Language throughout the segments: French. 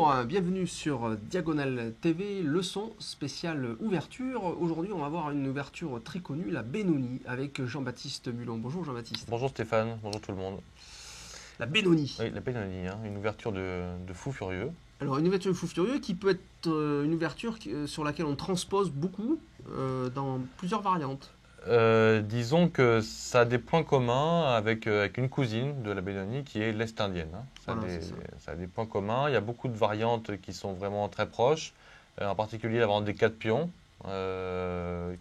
Bonjour, bienvenue sur Diagonale TV, leçon spéciale ouverture. Aujourd'hui, on va voir une ouverture très connue, la Benoni, avec Jean-Baptiste Mulon. Bonjour Jean-Baptiste. Bonjour Stéphane, bonjour tout le monde. La Benoni. Oui, la Benoni, une ouverture de fou furieux. Alors, une ouverture de fou furieux qui peut être une ouverture sur laquelle on transpose beaucoup dans plusieurs variantes. Disons que ça a des points communs avec une cousine de la Benoni qui est l'Est indienne. Voilà, ça a des points communs. Il y a beaucoup de variantes qui sont vraiment très proches, en particulier la variante des 4 pions,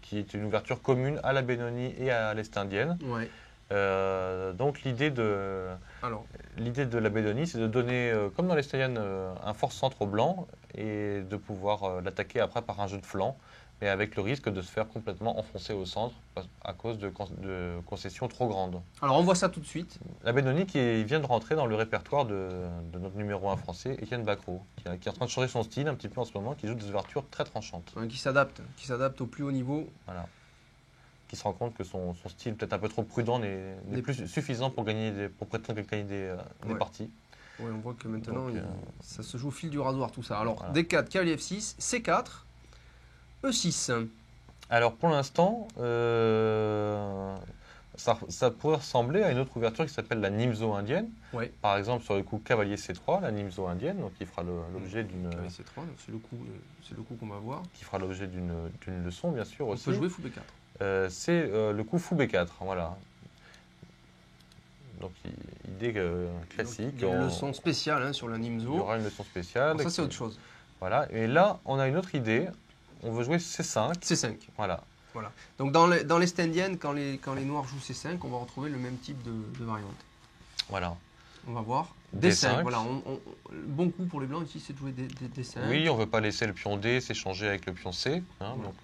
qui est une ouverture commune à la Benoni et à l'Est indienne. Ouais. Donc l'idée de la Benoni, c'est de donner, comme dans l'Est indienne, un fort centre blanc et de pouvoir l'attaquer après par un jeu de flanc, mais avec le risque de se faire complètement enfoncer au centre à cause de concessions trop grandes. Alors, on voit ça tout de suite. La Benoni qui vient de rentrer dans le répertoire de notre numéro 1 français, Étienne Bacrot, qui est en train de changer son style un petit peu en ce moment, qui joue des ouvertures très tranchantes. Qui s'adapte au plus haut niveau. Voilà. Qui se rend compte que son style, peut-être un peu trop prudent, n'est plus suffisant pour prétendre gagner des parties. Oui, on voit que maintenant, ça se joue au fil du rasoir, tout ça. Alors, voilà. D4, cavalier F6, C4, E6. Alors, pour l'instant, ça pourrait ressembler à une autre ouverture qui s'appelle la Nimzo indienne. Ouais. Par exemple, sur le coup cavalier C3, la Nimzo indienne, donc qui fera l'objet d'une... Cavalier C3, c'est le coup qu'on va voir. Qui fera l'objet d'une leçon, bien sûr, aussi. On peut jouer fou B4. C'est le coup fou B4, voilà. Donc, idée classique. Donc, il y a une leçon spéciale sur la Nimzo. Il y aura une leçon spéciale. Alors ça, c'est autre chose. Voilà, et là, on a une autre idée. On veut jouer C5. C5. Voilà. Donc, dans l'Est indienne, quand les noirs jouent C5, on va retrouver le même type de variante. Voilà. On va voir. D5. Voilà. Le bon coup pour les blancs ici, c'est de jouer D5. Oui, on ne veut pas laisser le pion D s'échanger avec le pion C. Donc,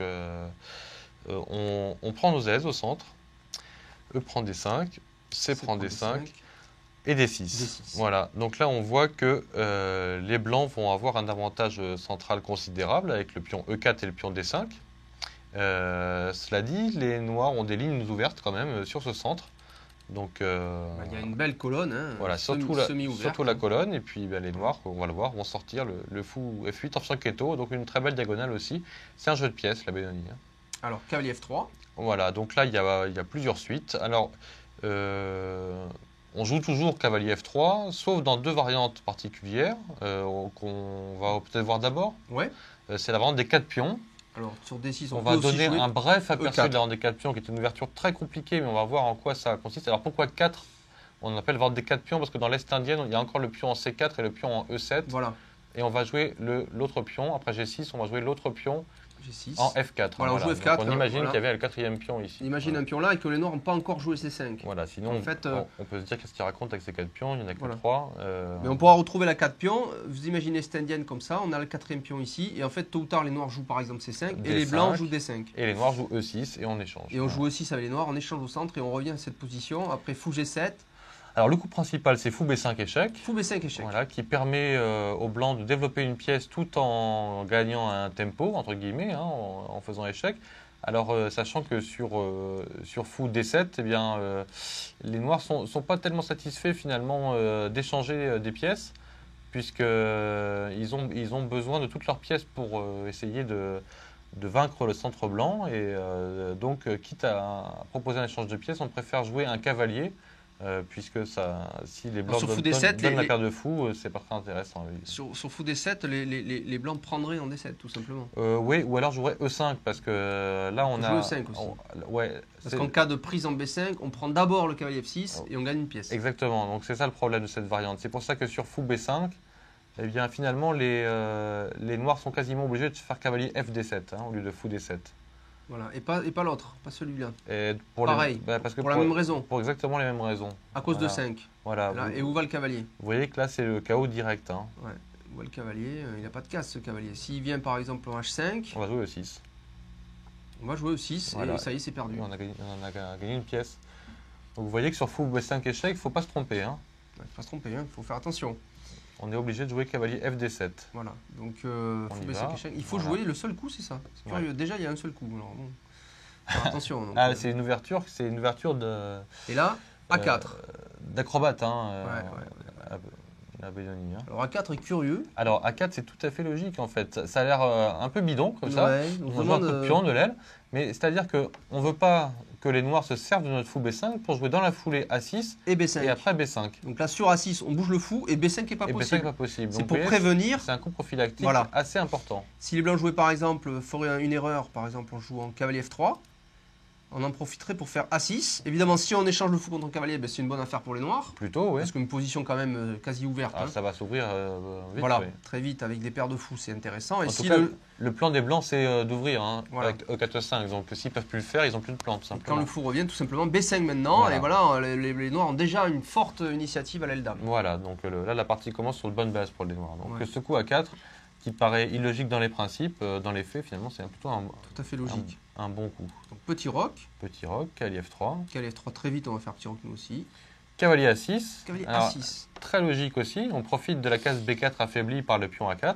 on prend nos aises au centre. E prend D5. C prend D5. Et D6. Voilà. Donc là, on voit que les blancs vont avoir un avantage central considérable avec le pion E4 et le pion D5. Cela dit, les noirs ont des lignes ouvertes quand même sur ce centre. Donc, il y a une belle colonne. Voilà, surtout la colonne. Et puis les noirs, on va le voir, vont sortir le fou F8 en fianchetto. Donc une très belle diagonale aussi. C'est un jeu de pièces, la Benoni. Alors, cavalier F3. Voilà, donc là, il y a plusieurs suites. Alors, on joue toujours cavalier F3, sauf dans deux variantes particulières qu'on va peut-être voir d'abord. Ouais. C'est la variante des 4 pions. Alors, sur D6, on va donner un bref aperçu de la variante des 4 pions, qui est une ouverture très compliquée, mais on va voir en quoi ça consiste. Alors, pourquoi 4 ? On appelle variante des 4 pions parce que dans l'Est indienne, il y a encore le pion en C4 et le pion en E7. Voilà. Et on va jouer l'autre pion. Après G6, on va jouer l'autre pion G6. en F4. Voilà, on joue F4. Donc on imagine qu'il y avait le quatrième pion ici. Imagine un pion là et que les noirs n'ont pas encore joué C5. Voilà, sinon en fait, on peut se dire qu'est-ce qu'il raconte avec ces 4 pions, il n'y en a que 3. Mais on pourra retrouver la 4 pions. Vous imaginez cette indienne comme ça, on a le quatrième pion ici. Et en fait, tôt ou tard, les noirs jouent par exemple C5 et les blancs jouent D5. Et les noirs jouent E6 et on échange. Et on joue E6 avec les noirs, on échange au centre et on revient à cette position. Après fou G7. Alors le coup principal, c'est fou B5 échec. Fou B5 échec. Voilà, qui permet aux blancs de développer une pièce tout en gagnant un tempo, entre guillemets, en faisant échec. Alors, sachant que sur fou D7, eh bien, les noirs ne sont pas tellement satisfaits finalement d'échanger des pièces, puisqu'ils ont besoin de toutes leurs pièces pour essayer de vaincre le centre blanc. Et donc, quitte à proposer un échange de pièces, on préfère jouer un cavalier. Puisque si les blancs donnent la paire de fous, c'est pas très intéressant. Sur fou D7, les blancs prendraient en D7 tout simplement. Oui, ou alors jouerais E5 parce que là on a. E5 aussi. Parce qu'en cas de prise en B5, on prend d'abord le cavalier F6 et on gagne une pièce. Exactement, donc c'est ça le problème de cette variante. C'est pour ça que sur fou B5, eh bien finalement les noirs sont quasiment obligés de faire cavalier FD7 au lieu de fou D7. Voilà, et pas l'autre, pas celui-là. Pareil, pour la même raison. Pour exactement les mêmes raisons. À cause de 5. Voilà. Là, et où va le cavalier? Vous voyez que là, c'est le chaos direct. Ouais. Où va le cavalier? Il n'a pas de casse, ce cavalier. S'il vient par exemple en H5... On va jouer E6. On va jouer E6 et ça y est, c'est perdu. On a gagné une pièce. Donc vous voyez que sur fou B5 échec, il ne faut pas se tromper. Il ne faut pas se tromper, il faut faire attention. On est obligé de jouer cavalier FD7. Voilà, donc fou B5 échec. Il faut jouer le seul coup, c'est ça. C'est curieux. Déjà, il y a un seul coup. Alors, bon. Faire attention. Donc, c'est une ouverture de... Et là, A4. D'acrobate. La Benoni. Hein. Alors A4 est curieux. Alors A4, c'est tout à fait logique en fait. Ça a l'air un peu bidon comme ça. Ouais, On joue un coup de pion de l'aile. Mais c'est-à-dire qu'on ne veut pas que les noirs se servent de notre fou B5 pour jouer dans la foulée A6 et B5. Et après B5. Donc là sur A6, on bouge le fou et B5 n'est pas Et possible. B5 n'est pas possible. C'est Donc, pour vous voyez, prévenir. C'est un coup prophylactique Voilà. assez important. Si les blancs jouaient par exemple, feraient une erreur, par exemple en jouant cavalier F3, on en profiterait pour faire A6. Évidemment, si on échange le fou contre un cavalier, ben, c'est une bonne affaire pour les noirs. Plutôt, oui. Parce qu'une position quand même quasi ouverte. Ah, hein. ça va s'ouvrir vite. Voilà, Oui. très vite avec des paires de fous, c'est intéressant. Et En si tout cas, le plan des blancs, c'est d'ouvrir hein, Voilà. avec E4, E5. Donc s'ils ne peuvent plus le faire, ils n'ont plus de plan, tout simplement. quand le fou revient, tout simplement B5 maintenant. Voilà. Et voilà, les noirs ont déjà une forte initiative à l'aile dame. Voilà, donc là, la partie commence sur de bonnes bases pour les noirs. Donc Ouais. ce coup à 4, qui paraît illogique dans les principes, dans les faits, finalement, c'est plutôt Tout à fait logique. un bon coup. Donc petit roc, Petit roc, cavalier F3. cavalier F3 très vite, on va faire petit roc nous aussi. Cavalier A6. Cavalier Alors, A6. très logique aussi, on profite de la case B4 affaiblie par le pion A4.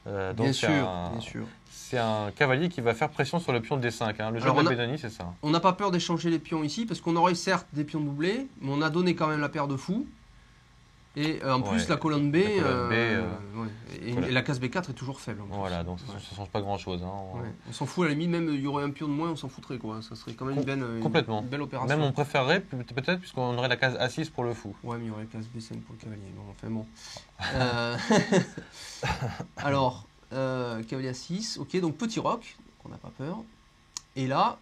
Donc Bien c'est sûr, un- bien sûr. C'est un cavalier qui va faire pression sur le pion D5. Hein. Le jeu Alors, de on la a- Benoni, c'est ça. On n'a pas peur d'échanger les pions ici parce qu'on aurait certes des pions doublés, mais on a donné quand même la paire de fous. Et en plus, Ouais. la colonne B, La colonne B, ouais. voilà. Et la case B4 est toujours faible. En plus. Voilà, donc ça Ouais. ne change pas grand-chose. Hein. Ouais. On s'en fout à la limite, même il y aurait un pion de moins, on s'en foutrait quoi. Ça serait quand même Complètement. une belle opération. Même on préférerait peut-être puisqu'on aurait la case A6 pour le fou. Ouais, mais il y aurait la case B5 pour le cavalier. Bon, enfin bon. Alors, cavalier A6, ok, donc petit roc, on n'a pas peur. Et là,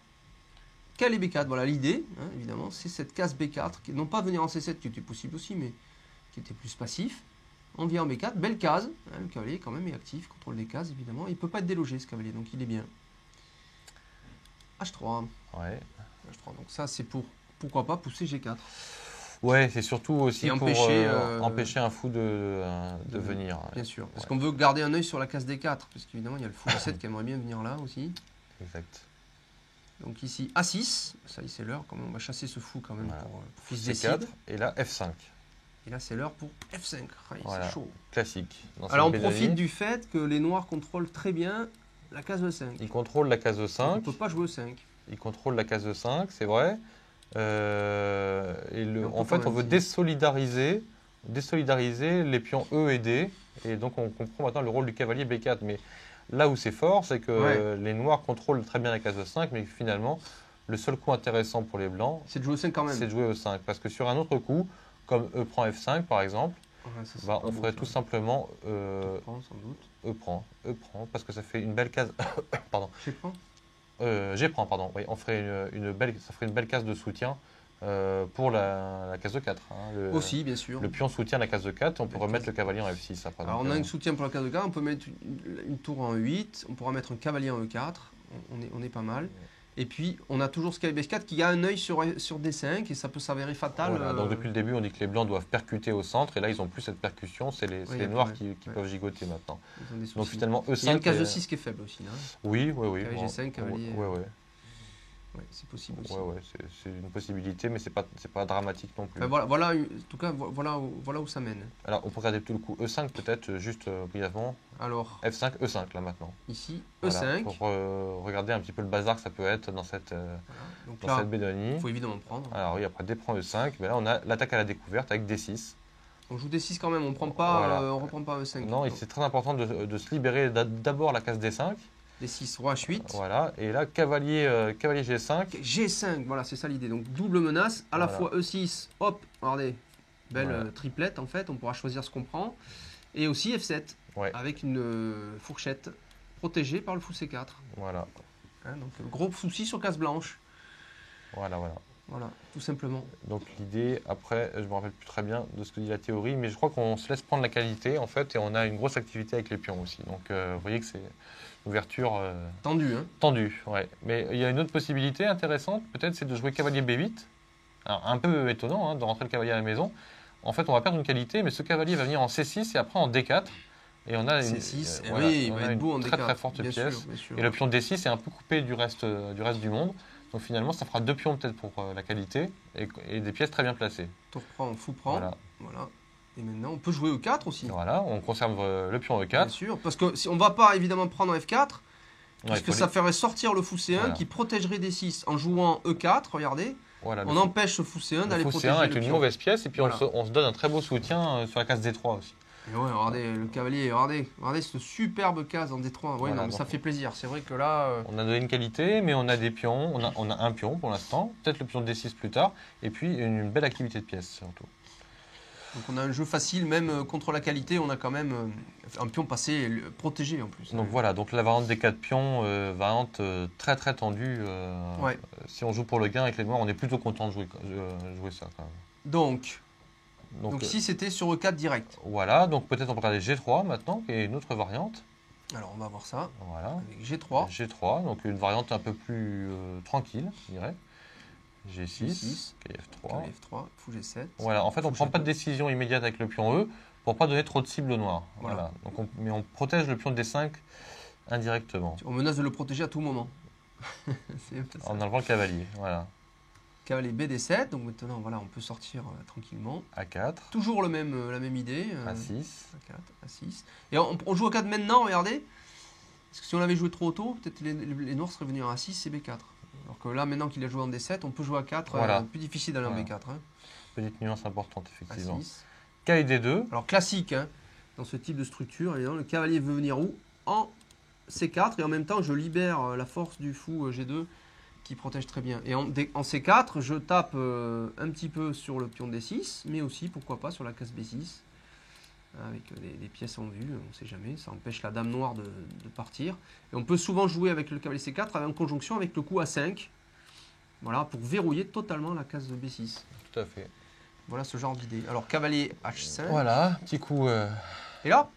cavalier B4, voilà l'idée, hein, évidemment, c'est cette case B4, qui non pas venir en C7, qui était possible aussi, mais qui était plus passif. On vient en B4, belle case, hein, le cavalier quand même est actif, contrôle des cases évidemment, il ne peut pas être délogé ce cavalier, donc il est bien. H3, Ouais. H3, donc ça c'est pour, pourquoi pas, pousser G4. Ouais, c'est surtout aussi Et pour empêcher un fou de venir. Bien sûr, parce Ouais. qu'on veut garder un œil sur la case D4, parce qu'évidemment il y a le fou A7 qui aimerait bien venir là aussi. Exact. Donc ici A6, ça y est, c'est l'heure, quand même, on va chasser ce fou quand même Voilà. pour fils C4 décide. et là F5. Et là c'est l'heure pour F5, ah, Voilà. c'est chaud. Classique. Dans Alors on cette Benoni, profite du fait que les noirs contrôlent très bien la case E5. Il contrôle la case On ne E5. peut pas jouer E5. Il contrôle la case E5, c'est vrai. Et Mais on peut en fait, quand on même veut désolidariser les pions E et D. Et donc, on comprend maintenant le rôle du cavalier B4. Mais là où c'est fort, c'est que Ouais. les noirs contrôlent très bien la case E5, mais finalement, le seul coup intéressant pour les blancs, C'est de jouer E5 quand même. c'est de jouer E5. Parce que sur un autre coup, comme E prend F5 par exemple, Ouais, ça, c'est bah, pas on beau, ferait ça. tout simplement Je prends, sans doute. E prend, parce que ça fait une belle case. Pardon. Je prends. G prend, pardon. Oui, on ferait ça ferait une belle case de soutien pour la case de 4. Hein. Aussi, bien sûr. Le pion soutient la case de 4, on peut Belle remettre case. le cavalier en F6 après. Alors Donc, on a un soutien pour la case de 4, on peut mettre une tour en E8, on pourra mettre un cavalier en E4, on est pas mal. Et puis on a toujours ce cavalier B4 qui a un œil sur D5 et ça peut s'avérer fatal. voilà. Donc depuis le début, on dit que les blancs doivent percuter au centre, et là, ils n'ont plus cette percussion, c'est les Oui, noirs ouais, qui ouais. peuvent gigoter maintenant. Ils ont des soucis. Donc finalement, E5. Il y a une case de est- 6 qui est faible aussi. Hein. Oui, oui, oui. Cavalier G5, cavalier- Ouais. Ouais, c'est possible aussi. Ouais, c'est une possibilité, mais c'est pas dramatique non plus. Enfin, voilà, en tout cas, voilà où ça mène. Alors, on peut regarder tout le coup E5 peut-être, juste brièvement. Alors, F5, E5 là maintenant. ici, Voilà, E5. pour regarder un petit peu le bazar que ça peut être dans cette Donc dans là, cette Benoni. il faut évidemment prendre. Alors oui, après D prend E5, mais là on a l'attaque à la découverte avec D6. On joue D6 quand même, on prend pas, Voilà. on reprend pas E5. Non, et c'est très important de se libérer d'abord la case D5. D6, roi H8. Voilà, et là cavalier G5. G5, voilà, c'est ça l'idée. Donc double menace, à la Voilà. fois E6, hop, regardez, belle Voilà. triplette en fait, on pourra choisir ce qu'on prend. Et aussi F7, Ouais. avec une fourchette protégée par le fou C4. Voilà, Hein, donc gros souci sur case blanche. voilà. Voilà, tout simplement. Donc l'idée, après, je me rappelle plus très bien de ce que dit la théorie, mais je crois qu'on se laisse prendre la qualité en fait, et on a une grosse activité avec les pions aussi. Donc vous voyez que c'est une ouverture Tendu, hein. tendue. Ouais. Mais il y a une autre possibilité intéressante, peut-être, c'est de jouer cavalier B8. Alors, un peu étonnant hein, de rentrer le cavalier à la maison. En fait, on va perdre une qualité, mais ce cavalier va venir en C6 et après en D4. Et on a C6, voilà, oui, il on va a être une beau en très D4. très forte bien pièce. sûr, bien sûr. Et le pion D6 est un peu coupé du reste du monde. Donc finalement, ça fera 2 pions peut-être pour la qualité et des pièces très bien placées. Tour prend, fou prend. Voilà. Voilà. Et maintenant, on peut jouer E4 aussi. Voilà, on conserve le pion Bien E4. sûr, parce que si on va pas évidemment prendre F4, Ouais, parce il que faut ça ferait sortir le fou C1 Voilà. qui protégerait D6 en jouant E4, regardez. Voilà, On empêche ce fou C1 d'aller le fou protéger C1 est le une pion. mauvaise pièce et puis Voilà. on se donne un très beau soutien sur la case D3 aussi. Et ouais, regardez, le cavalier, regardez cette superbe case en D3. Ouais, Voilà, non, mais donc ça fait plaisir. C'est vrai que là, on a donné une qualité, mais on a des pions, on a un pion pour l'instant, peut-être le pion D6 plus tard, et puis une belle activité de pièces surtout. donc on a un jeu facile, même contre la qualité, on a quand même un pion passé protégé en plus. Donc voilà, donc la variante des 4 pions, variante très très tendue. Ouais. Si on joue pour le gain avec les noirs, on est plutôt content de jouer ça quand même. Donc Donc, ici c'était sur E4 direct. voilà, donc peut-être on peut regarder G3 maintenant, qui est une autre variante. Alors on va voir ça Voilà. avec G3. G3, donc une variante un peu plus tranquille, je dirais. G6, G6, KF3. cavalier F3, fou G7. Voilà, en fait, on ne prend pas de décision immédiate avec le pion E pour pas donner trop de cibles au noir. Voilà. Donc mais on protège le pion D5 indirectement On menace de le protéger à tout moment. C'est un peu ça. en enlevant le cavalier. Voilà. Cavalier BD7, donc maintenant voilà, on peut sortir tranquillement. A4, Toujours la même idée. A6. A4, A6. Et on joue A4 maintenant, regardez. Parce que si on l'avait joué trop tôt, peut-être les noirs seraient venus à A6 et B4. Alors que là, maintenant qu'il a joué en D7, on peut jouer à 4. Voilà. Plus difficile d'aller en Voilà. B4. Hein. Petite nuance importante, effectivement. A6. K et D2. Alors classique, hein, dans ce type de structure, évidemment, le cavalier veut venir où? En C4, et en même temps, je libère la force du fou G2 qui protège très bien. Et en C4, je tape un petit peu sur le pion D6, mais aussi, pourquoi pas, sur la case B6. Avec des pièces en vue, on ne sait jamais, ça empêche la dame noire de partir. Et on peut souvent jouer avec le cavalier C4 en conjonction avec le coup A5, voilà, pour verrouiller totalement la case B6. Tout à fait. Voilà ce genre d'idée. Alors cavalier H5. Voilà, petit coup. Et là,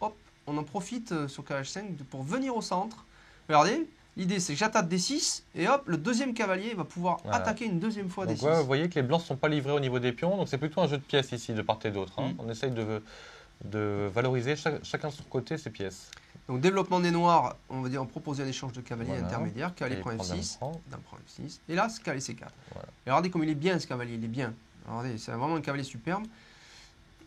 hop, on en profite sur cavalier H5 pour venir au centre. Regardez, l'idée c'est que j'attaque D6 et hop, le deuxième cavalier va pouvoir Voilà. attaquer une deuxième fois Donc, D6. ouais, vous voyez que les blancs ne sont pas livrés au niveau des pions, donc c'est plutôt un jeu de pièces ici, de part et d'autre. Hein. Mm. On essaye de valoriser chacun de son côté ses pièces. Donc développement des noirs, on va dire on propose un échange de cavaliers Voilà. intermédiaire, cavalier prend Prend F6, dame prend. dame prend F6, et là c'est cavalier C4. Voilà. Et regardez comme il est bien ce cavalier, il est bien. Regardez, c'est vraiment un cavalier superbe.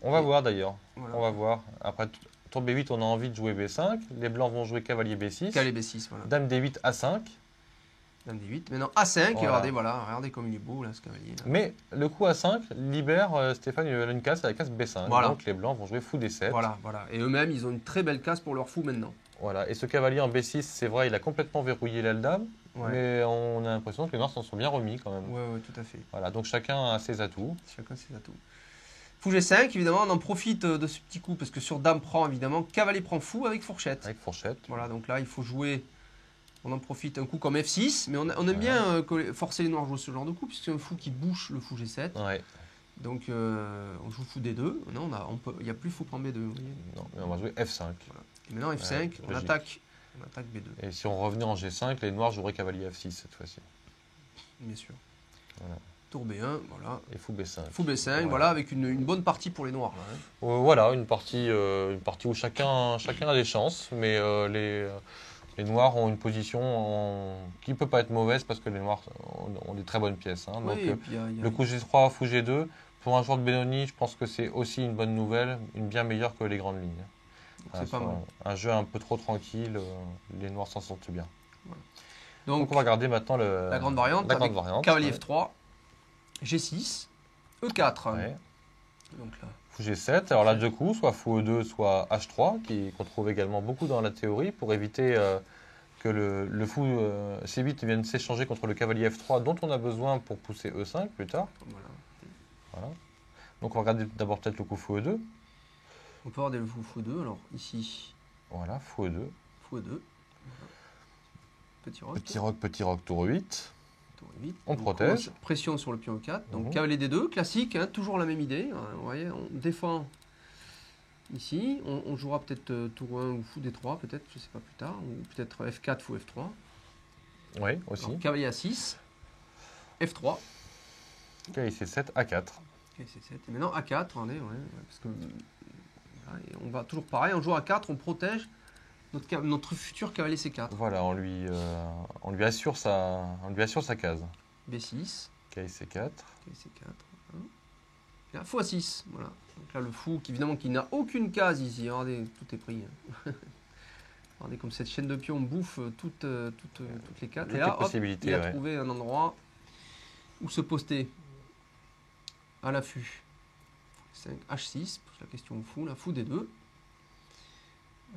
On va voir d'ailleurs. Voilà. On va voir. Après tour B8, on a envie de jouer B5. Les blancs vont jouer cavalier B6. Cavalier B6, voilà. Dame D8, A5. Dame D8. Maintenant A5, Voilà. et regardez comme il est beau là ce cavalier. Là. Mais le coup A5 libère Stéphane une case, la case B5. Voilà. Donc les blancs vont jouer fou D7. Voilà. Et eux-mêmes, ils ont une très belle case pour leur fou maintenant. Voilà. Et ce cavalier en B6, c'est vrai, il a complètement verrouillé l'aile dame. Ouais. Mais on a l'impression que les noirs s'en sont bien remis quand même. Ouais, tout à fait. Voilà. Donc chacun a ses atouts. Chacun ses atouts. Fou G5, évidemment, on en profite de ce petit coup parce que sur dame prend, évidemment, cavalier prend fou avec fourchette. Avec fourchette. Voilà, donc là, il faut jouer. On en profite un coup comme F6, mais on aime bien forcer les noirs à jouer ce genre de coup, puisque c'est un fou qui bouche le fou G7. Ouais. Donc on joue fou D2. Non, il n'y a plus fou prend B2. Vous voyez. Non, mais on va jouer F5. Voilà. Et maintenant F5, Ouais, on logique. attaque B2, Et si on revenait en G5, les noirs joueraient cavalier F6 cette fois-ci. bien sûr. Voilà. Tour B1, voilà. Et fou B5. Fou B5, voilà, avec une bonne partie pour les noirs. Là, hein. Voilà, une partie où chacun a des chances, mais les noirs ont une position qui ne peut pas être mauvaise parce que les noirs ont des très bonnes pièces. Hein. Oui, Donc, et puis, il y a- le coup G3, fou G2, pour un joueur de Benoni, je pense que c'est aussi une bonne nouvelle, une bien meilleure que les grandes lignes. c'est pas Sur mal. un jeu un peu trop tranquille, les noirs s'en sortent bien. Donc, Donc on va regarder maintenant la grande variante, la grande avec variante, cavalier ouais. F3, G6, E4. Ouais. Donc là, Fou G7, alors là deux coups, soit fou E2, soit H3, qu'on trouve également beaucoup dans la théorie pour éviter que le fou C8 vienne s'échanger contre le cavalier F3 dont on a besoin pour pousser E5 plus tard. voilà. Voilà. Donc on va regarder d'abord peut-être le coup fou E2. On peut avoir des fou 2. Alors ici, Voilà, fou E2. fou 2. Petit roc, tour 8. Tour 8. On Donc, protège. Pression sur le pion E4. Donc Mhm. cavalier D2, classique, hein, toujours la même idée. Vous voyez, on défend ici. On jouera peut-être tour 1 ou fou D3, peut-être, je ne sais pas plus tard. Ou peut-être F4, fou F3. Oui, aussi. Alors, cavalier A6, F3. Cavalier C7, A4. Ok, c'est 7. Et maintenant A4, regardez, parce que voilà, et on va toujours pareil, on joue A4, on protège notre futur cavalier C4. Voilà, on lui assure sa case. B6, Cavalier C4. cavalier C4. Hein. Et là, fou A6, voilà. Donc là, le fou, évidemment, qui n'a aucune case ici. Regardez, tout est pris. Hein. Regardez comme cette chaîne de pions bouffe toutes les cases. Toutes Et là, les hop, possibilités, il a ouais. trouvé un endroit ou se poster à l'affût. 5 H6, pose la question au fou, la fou D2.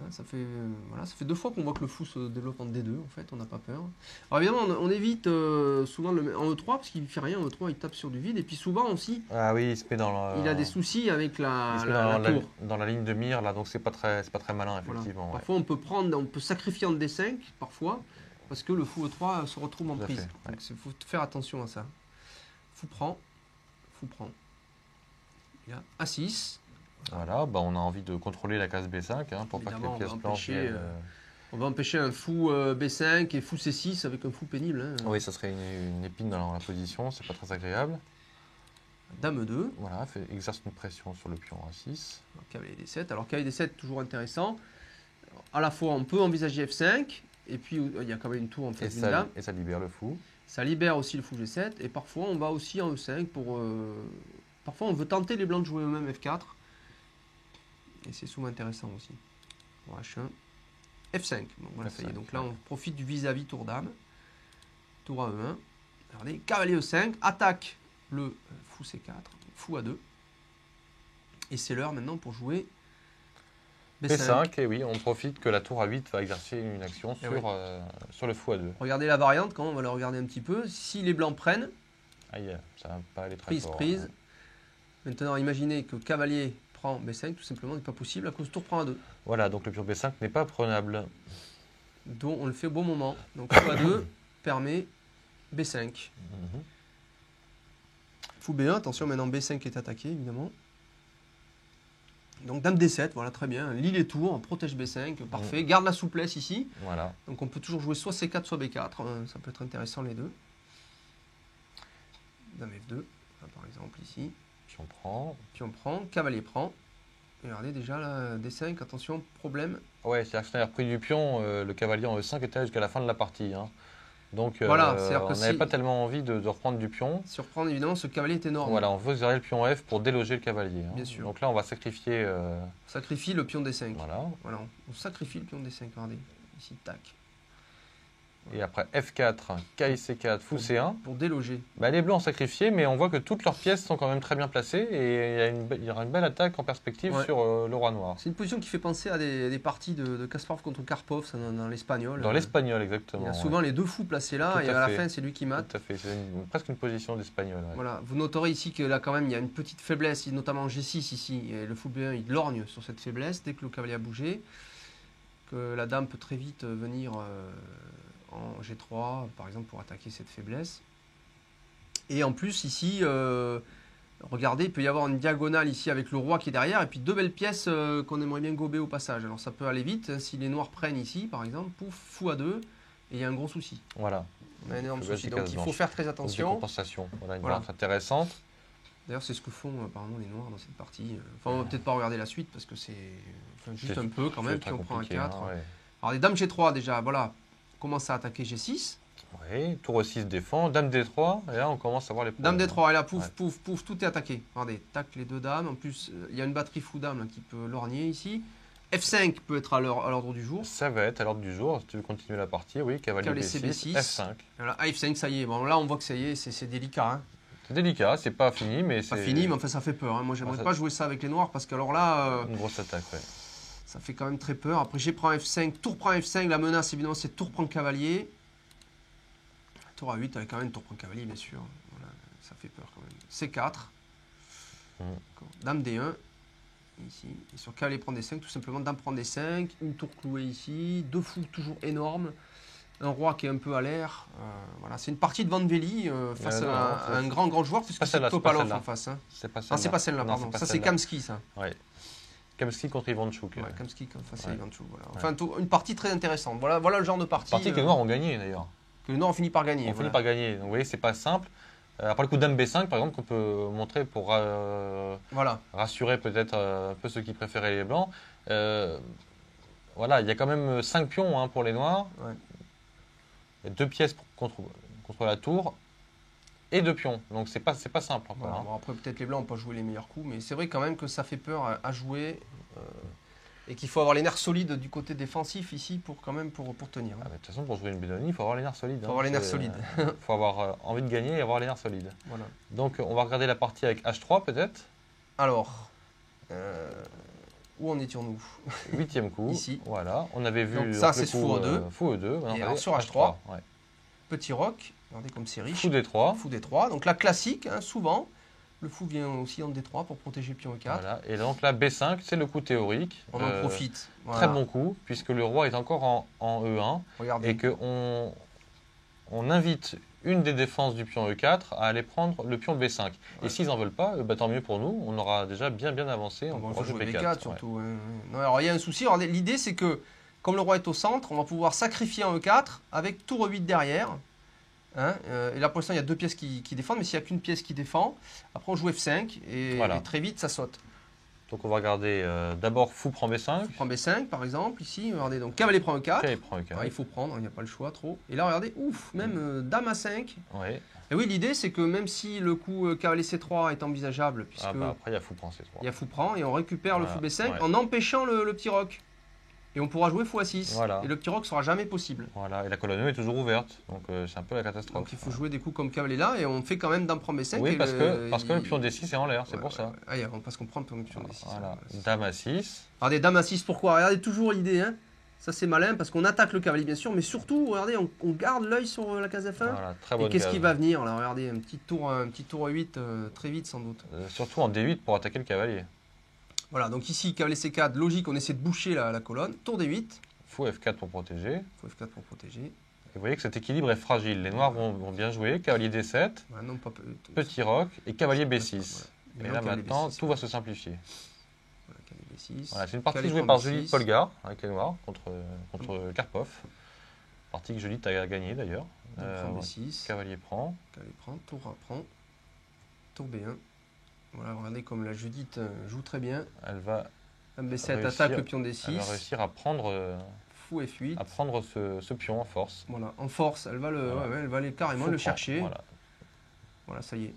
Ça fait, voilà, ça fait 2 fois qu'on voit que le fou se développe en D2, en fait, on n'a pas peur. Alors évidemment, on évite souvent en E3, parce qu'il ne fait rien, en E3 il tape sur du vide, et puis souvent aussi, Ah oui, il se met dans il a des soucis avec il se met la tour. dans la ligne de mire, là, donc c'est pas très malin, Voilà. effectivement. Ouais. Parfois on peut sacrifier en D5, parfois, parce que le fou E3 se retrouve en Tout à prise. fait, ouais. Donc il faut faire attention à ça. Fou prend. Il y a A6. Voilà, bah, on a envie de contrôler la case B5 hein, pour pas que Évidemment, les pièces blanches viennent, On va empêcher un fou B5 et fou C6 avec un fou pénible. Hein. Oui, ça serait une épine dans la position, c'est pas très agréable. Dame 2. Voilà, exerce une pression sur le pion A6. Cavalier D7. Alors cavalier D7, toujours intéressant. Alors, à la fois, on peut envisager F5, et puis il y a quand même une tour en face d'une dame. Et ça libère le fou. Ça libère aussi le fou G7, et parfois on va aussi en E5 pour... Parfois on veut tenter les blancs de jouer eux-mêmes F4. Et c'est souvent intéressant aussi. Pour H1. F5. Bon, voilà, ça y est. Donc là, on profite du vis-à-vis tour dame. Tour A1. Regardez, cavalier E5. Attaque le fou C4. Fou A2. Et c'est l'heure maintenant pour jouer B5. B5, et oui, on profite que la tour A8 va exercer une action sur le fou A2. Regardez la variante, quand on va la regarder un petit peu. Si les blancs prennent, Aïe, ça va pas aller très fort. prise. Maintenant, imaginez que cavalier prend B5, tout simplement, n'est pas possible à cause tour prend A2. Voilà, donc le pion B5 n'est pas prenable. Donc on le fait au bon moment. Donc fou A2 permet B5. Fou B1, attention, maintenant B5 est attaqué, évidemment. Donc dame D7, voilà, très bien. Lit les tours, on protège B5, parfait. Garde la souplesse ici. Voilà. Donc on peut toujours jouer soit C4, soit B4. Ça peut être intéressant les deux. Dame F2, par exemple, ici. Puis on prend, cavalier prend. Et regardez déjà là, D5, attention, problème. Ouais, c'est-à-dire que si on a repris du pion, le cavalier en E5 était jusqu'à la fin de la partie. Hein. Donc voilà, on n'avait pas tellement envie de reprendre du pion. Surprendre, évidemment, ce cavalier est énorme. Voilà, on veut gérer le pion F pour déloger le cavalier. Hein. Bien sûr. Donc là, on va sacrifier... On sacrifie le pion D5. Voilà. On sacrifie le pion D5, regardez. Ici, tac. Et après F4, KIC4, fou C1. Pour déloger. Bah, les blancs ont sacrifié, mais on voit que toutes leurs pièces sont quand même très bien placées et il y aura une belle attaque en perspective sur le roi noir. C'est une position qui fait penser à des parties de Kasparov contre Karpov, ça, dans l'espagnol. Dans l'espagnol, exactement. Il y a souvent les deux fous placés là, et à la fin, c'est lui qui mate. Tout à fait, c'est presque une position d'espagnol. Ouais. Voilà. Vous noterez ici que là, quand même, il y a une petite faiblesse, notamment en G6 ici. Et le fou B1, il lorgne sur cette faiblesse dès que le cavalier a bougé. Que la dame peut très vite venir en G3, par exemple, pour attaquer cette faiblesse. Et en plus, ici, regardez, il peut y avoir une diagonale ici avec le roi qui est derrière, et puis deux belles pièces qu'on aimerait bien gober au passage. Alors ça peut aller vite, hein, si les noirs prennent ici, par exemple, pouf, fou à 2, et il y a un gros souci. Voilà. On a un énorme souci, donc il faut faire très attention. Compensation, voilà une variante intéressante. D'ailleurs, c'est ce que font apparemment les noirs dans cette partie. Enfin, on va peut-être pas regarder la suite, parce que c'est juste un peu quand même, puis on prend un 4. Hein, ouais. Alors, les dames G3 déjà, voilà, commence à attaquer G6. Oui, tour E6 défend, dame D3, et là on commence à voir les problèmes. Dame D3, et là, pouf, pouf, pouf, tout est attaqué. Regardez, tac, les deux dames. En plus, il y a une batterie fou-dame qui peut lorgner ici. F5 peut être à l'ordre du jour. Ça va être à l'ordre du jour, si tu veux continuer la partie, oui, cavalier B6, F5. Voilà, F5, ça y est. Bon, là, on voit que ça y est, c'est délicat. Hein. C'est délicat, c'est pas fini, mais c'est... Pas fini, mais enfin, ça fait peur. Hein. Moi, j'aimerais pas jouer ça avec les noirs, parce que alors là... Une grosse attaque, ouais. Ça fait quand même très peur. Après, G prend F5, tour prend F5. La menace, évidemment, c'est tour prend cavalier. Tour A8, avec quand même tour prend cavalier, bien sûr. Voilà, ça fait peur quand même. C4. Dame D1. Ici. Et sur cavalier prend D5, tout simplement, dame prend D5. Une tour clouée ici. Deux fous toujours énormes. Un roi qui est un peu à l'air. Voilà, c'est une partie de Vanveli face à un grand joueur, puisque c'est Topalov en face. Hein. C'est pas celle-là. Ah, c'est pas celle-là, pardon. Ça, c'est Kamsky, ça. Ouais. Kamsky contre Ivanchuk. Ouais, Kamsky face à Ivanchuk. Voilà. Enfin, une partie très intéressante. Voilà le genre de partie. Partie que les noirs ont gagné, d'ailleurs. Que les noirs ont fini par gagner. On finit par gagner. Donc, vous voyez, c'est pas simple. Après le coup dame B5, par exemple, qu'on peut montrer pour rassurer peut-être un peu ceux qui préféraient les blancs. Voilà, il y a quand même 5 pions hein, pour les noirs. Ouais. Il y a 2 pièces contre la tour et 2 pions. Donc c'est pas simple encore. Voilà. Bon, après peut-être les blancs n'ont pas joué les meilleurs coups, mais c'est vrai quand même que ça fait peur à jouer. Et qu'il faut avoir les nerfs solides du côté défensif ici pour quand même pour tenir. Ah, de toute façon, pour jouer une Bédonie, il faut avoir les nerfs solides. Il faut avoir les nerfs solides. Il faut avoir envie de gagner et avoir les nerfs solides. Voilà. Donc, on va regarder la partie avec H3 peut-être. Alors, où en étions-nous? 8e coup. Ici. Voilà. On avait vu. Donc ça, c'est fou E2. Fou E2. Et alors sur H3, ouais. petit roc. Regardez comme c'est riche. Fou D3. Fou D3. Donc la classique, hein, souvent. Le fou vient aussi en D3 pour protéger le pion E4. Voilà. Et donc là, B5, c'est le coup théorique. On en profite. Voilà. Très bon coup, puisque le roi est encore en E1. Regardez. Et qu'on invite une des défenses du pion E4 à aller prendre le pion B5. Ouais. Et s'ils n'en veulent pas, tant mieux pour nous. On aura déjà bien avancé. On pourra va jouer jouer B4 surtout. Ouais. Non, alors il y a un souci. L'idée, c'est que comme le roi est au centre, on va pouvoir sacrifier en E4 avec tour E8 derrière. Hein, et là pour l'instant il y a deux pièces qui défendent, mais s'il n'y a qu'une pièce qui défend, après on joue F5 et très vite ça saute. Donc on va regarder d'abord fou prend B5. Fou prend B5 par exemple, ici, regardez, donc cavalier prend E4. Cavalier prend E4. Alors, il faut prendre, il n'y a pas le choix trop. Et là regardez, ouf, même dame A5. Ouais. Et oui, l'idée c'est que même si le coup cavalier C3 est envisageable, puisque après il y a fou prend C3. Il y a fou prend et on récupère le fou B5 en empêchant le petit roc. Et on pourra jouer fou A6. Voilà. Et le petit roc sera jamais possible. Voilà, et la colonne E est toujours ouverte. Donc c'est un peu la catastrophe. Donc il faut jouer des coups comme cavalier là et on fait quand même dame prend B5. Oui, parce que le pion D6 est en l'air, c'est pour ça. Parce qu'on prend le pion D6. Voilà, dame A6. Regardez, dame A6, pourquoi? Regardez toujours l'idée. Hein. Ça c'est malin parce qu'on attaque le cavalier bien sûr, mais surtout, regardez, on garde l'œil sur la case F1. Voilà, très bonne et qu'est-ce qui va venir là? Regardez, un petit tour E8 très vite sans doute. Surtout en D8 pour attaquer le cavalier. Voilà, donc ici, cavalier C4, logique, on essaie de boucher la colonne. Tour D8. Fou F4 pour protéger. Fou F4 pour protéger. Et vous voyez que cet équilibre est fragile. Les noirs vont bien jouer. Cavalier D7, non, petit roc et cavalier B6. Voilà. Et là maintenant, tout va se simplifier. Voilà, cavalier B6. Voilà, c'est une partie jouée par Judith Polgar avec les noirs contre Karpov. Partie que Judith a gagnée d'ailleurs. B6. Cavalier prend. Cavalier prend, tour A prend. Tour B1. Voilà, regardez comme la Judith joue très bien. Elle va B7 attaque le pion D6. Elle va réussir à prendre, fou F8. À prendre ce pion en force. Voilà, en force, elle va, elle va aller carrément le chercher. Voilà, ça y est,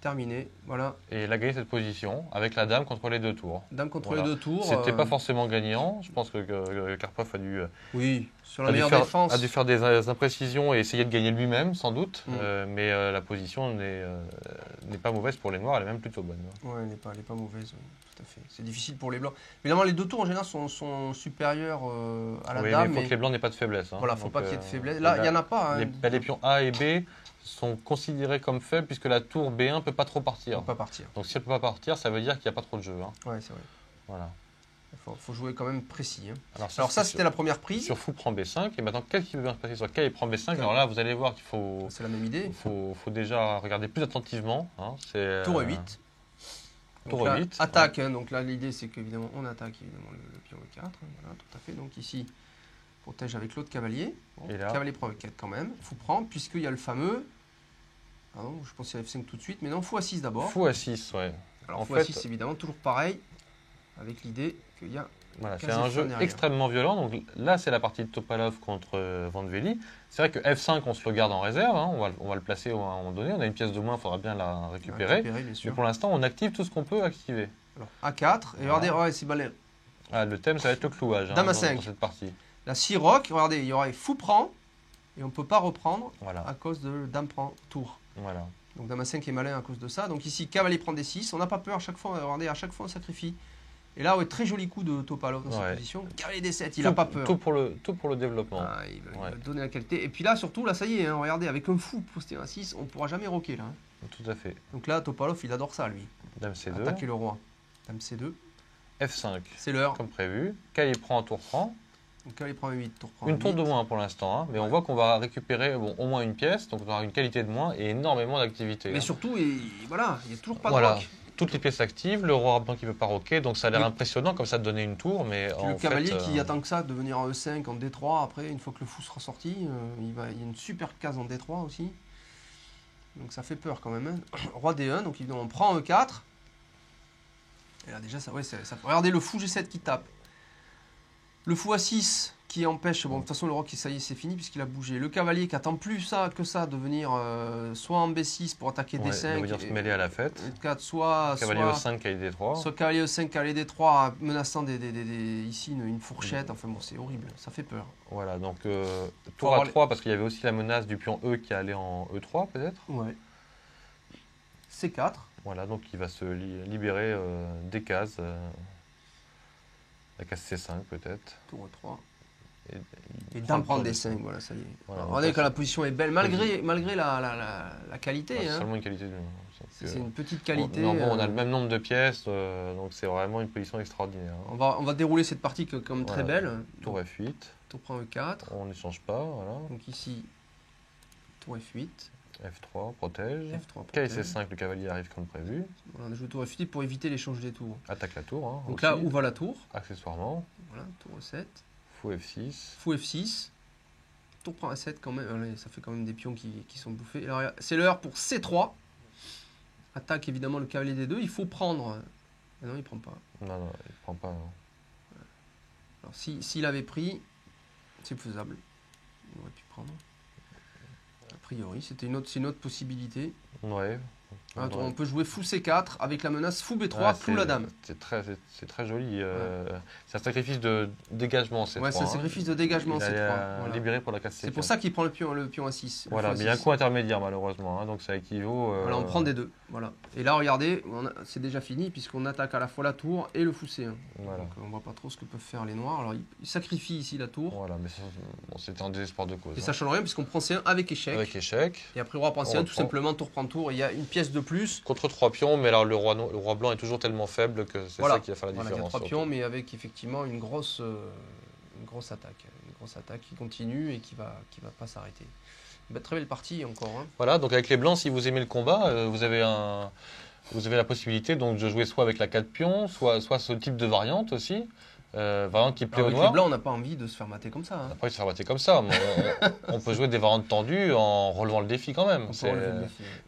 terminé. Voilà. Et elle a gagné cette position avec la dame contre les deux tours. Dame contre les deux tours. C'était pas forcément gagnant. Je pense que Karpov a dû. Oui, sur la meilleure défense. A dû faire des imprécisions et essayer de gagner lui-même, sans doute. Mais la position n'est pas mauvaise pour les noirs, elle est même plutôt bonne. Oui, elle n'est pas mauvaise, oui, tout à fait. C'est difficile pour les blancs. Évidemment, les deux tours en général sont supérieurs à la dame. Mais il faut que les blancs n'aient pas de faiblesse. Hein. Voilà, il ne faut pas qu'il y ait de faiblesse. Là, il n'y en a pas. Hein. Les pions A et B sont considérés comme faibles puisque la tour B1 ne peut pas trop partir. Elle peut pas partir. Donc si elle ne peut pas partir, ça veut dire qu'il n'y a pas trop de jeu. Hein. Oui, c'est vrai. Voilà. Il faut jouer quand même précis. Hein. Alors ça, c'était la première prise. Sur fou prend B5. Et maintenant, qu'est-ce qui peut bien se passer sur K et prend B5? Alors là, vous allez voir qu'il faut... C'est la même idée. Il faut déjà regarder plus attentivement. Hein. Tour E8. Tour E8. Attaque. Hein. Donc là, l'idée, c'est qu'évidemment, on attaque évidemment le pion E4. Hein. Voilà, tout à fait. Donc ici, protège avec l'autre cavalier. Bon, et là, cavalier prend E4 quand même. Fou prend, puisqu'il y a le fameux... Ah non, je pensais à F5 tout de suite, mais non, fou A6 d'abord. Fou A6, ouais. Alors fou A6, évidemment, toujours pareil, avec l'idée qu'il y a... Voilà, c'est un jeu extrêmement violent. Donc là, c'est la partie de Topalov contre Vandveli. C'est vrai que F5, on se le garde en réserve. Hein. On va le placer à un moment donné. On a une pièce de moins, il faudra bien la récupérer. Mais pour l'instant, on active tout ce qu'on peut activer. Alors, A4, et regardez, ouais, c'est balai. Le thème, ça va être le clouage Dame A5. dans cette partie. La 6 roc, regardez, il y aurait fou prend, et on ne peut pas reprendre à cause de dame prend tour. Voilà. Donc dame A5 est malin à cause de ça. Donc ici, cavalier prend D6. On n'a pas peur à chaque fois. Regardez, à chaque fois, on sacrifie. Et là, très joli coup de Topalov dans cette position. Cavalier D7, il n'a pas peur. Tout pour le développement. Il va donner la qualité. Et puis là, surtout, là, ça y est, hein, regardez, avec un fou posté à 6, on ne pourra jamais roquer là. Hein. Tout à fait. Donc là, Topalov, il adore ça, lui. Dame C2. Attaquer le roi. Dame C2. F5. C'est l'heure. Comme prévu. Cavalier prend, tour prend. Donc cavalier prend 8, tour prend. Une tour de moins pour l'instant, hein, mais on voit qu'on va récupérer au moins une pièce, donc on aura une qualité de moins et énormément d'activité. Mais surtout, voilà, il n'y a toujours pas de roc. Toutes les pièces actives, le roi blanc qui ne peut pas roquer, donc ça a l'air impressionnant comme ça de donner une tour, mais le cavalier qui attend que ça de venir en E5, en D3, après, une fois que le fou sera sorti, il y a une super case en D3 aussi. Donc ça fait peur quand même. Hein. Roi D1, donc évidemment on prend E4. Et là déjà, regardez le fou G7 qui tape. Le fou A6 qui empêche, bon de toute façon le roc ça y est c'est fini puisqu'il a bougé. Le cavalier qui attend plus ça que ça de venir soit en B6 pour attaquer D5. De venir se mêler à la fête. E4, soit Cavalier E5, cavalier D3. Soit cavalier E5, cavalier D3 menaçant ici une fourchette. Enfin bon c'est horrible, ça fait peur. Voilà donc tour A3 parce qu'il y avait aussi la menace du pion E qui allait en E3 peut-être. Ouais. C4. Voilà donc il va se libérer des cases. La case C5 peut-être. Tour E3. Et dame prendre des 5, voilà, ça y est. Voilà, regardez quand la position est belle, malgré la qualité. C'est hein. seulement une qualité. C'est une petite qualité. On a le même nombre de pièces, donc c'est vraiment une position extraordinaire. Hein. On va dérouler cette partie comme très belle. Tour F8. Tour prend E4. On n'échange pas, voilà. Donc ici, tour F8. F3, protège. F3, protège. KSS5, le cavalier arrive comme prévu. Voilà, on a joué tour F8 pour éviter l'échange des tours. Attaque la tour. Hein, donc aussi. là, où va la tour? Accessoirement. Voilà, tour E7. Fou F6. Fou F6. Tour prend A7 quand même. Allez, ça fait quand même des pions qui sont bouffés. Alors c'est l'heure pour C3. Attaque évidemment le cavalier D2. Il faut prendre. Ah non, il prend pas. Non, il prend pas. Non. Alors s'il avait pris, c'est faisable. Il aurait pu prendre. A priori, c'était une autre possibilité. Ouais. On peut jouer fou C4 avec la menace fou B3, clou la dame. C'est très joli. C'est un sacrifice de dégagement C3. Ouais, c'est un sacrifice de dégagement C3. Voilà. Libéré pour la case C4. C'est pour ça qu'il prend le pion A6. Voilà, mais il y a un coup intermédiaire malheureusement, hein, donc ça équivaut. Voilà, on prend des deux. Voilà. Et là, regardez, c'est déjà fini puisqu'on attaque à la fois la tour et le fou C1. Voilà. Donc on voit pas trop ce que peuvent faire les noirs. Alors ils sacrifient ici la tour. Voilà, mais c'était en désespoir de cause. Et ça change rien puisqu'on prend C1 avec échec. Avec échec. Et après, roi prend C1, tout simplement, tour prend tour. Et il y a une pièce de plus. Contre 3 pions, mais alors le roi blanc est toujours tellement faible que c'est ça qui va faire la différence. Il y a 3 pions, mais avec effectivement une grosse attaque. Une grosse attaque qui continue et qui va pas s'arrêter. Très belle partie encore. Hein. Voilà, donc avec les blancs, si vous aimez le combat, vous avez la possibilité donc, de jouer soit avec la 4 pions, soit ce type de variante aussi. Variante qui plaît aux noirs. Avec les blancs, on n'a pas envie de se faire mater comme ça. Hein. Après, se faire mater comme ça. Mais on peut jouer des variantes tendues en relevant le défi quand même.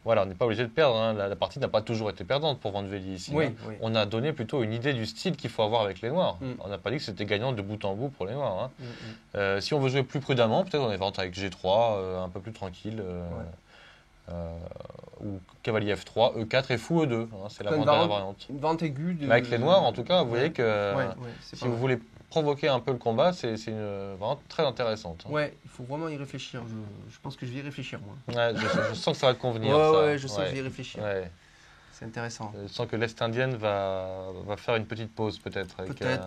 Voilà, on n'est pas obligé de perdre. Hein. La partie n'a pas toujours été perdante pour Vandelli ici. Oui, hein. oui. On a donné plutôt une idée du style qu'il faut avoir avec les noirs. On n'a pas dit que c'était gagnant de bout en bout pour les noirs. Hein. Si on veut jouer plus prudemment, peut-être on est variante avec G3, un peu plus tranquille. Ou cavalier F3, E4 et fou E2. Hein, c'est la dernière variante. Une variante aiguë. Mais avec les noirs, en tout cas, vous voyez que si vous voulez provoquer un peu le combat, c'est une variante très intéressante. Hein. Ouais, il faut vraiment y réfléchir. Je pense que je vais y réfléchir, moi. Ouais, je sens que ça va te convenir. Ouais, je sens que je vais y réfléchir. Ouais. C'est intéressant. Je sens que l'Est indienne va faire une petite pause peut-être. Peut-être,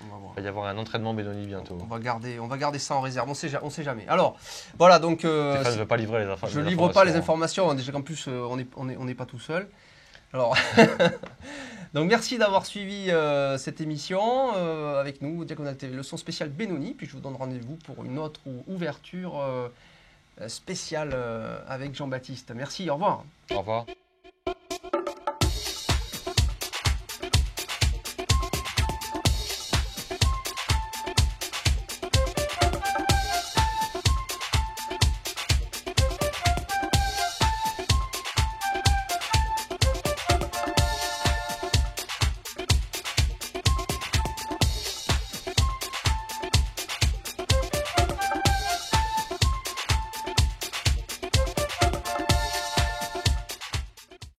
on va voir. Il va y avoir un entraînement Benoni bientôt. On va garder ça en réserve, on sait jamais. Alors, voilà, donc... Stéphane ne veut pas livrer les informations. Je ne livre pas les informations, déjà qu'en plus, on n'est pas tout seul. Alors, donc merci d'avoir suivi cette émission avec nous, Diagonale TV, leçon spéciale Benoni, puis je vous donne rendez-vous pour une autre ouverture spéciale avec Jean-Baptiste. Merci, au revoir. Au revoir.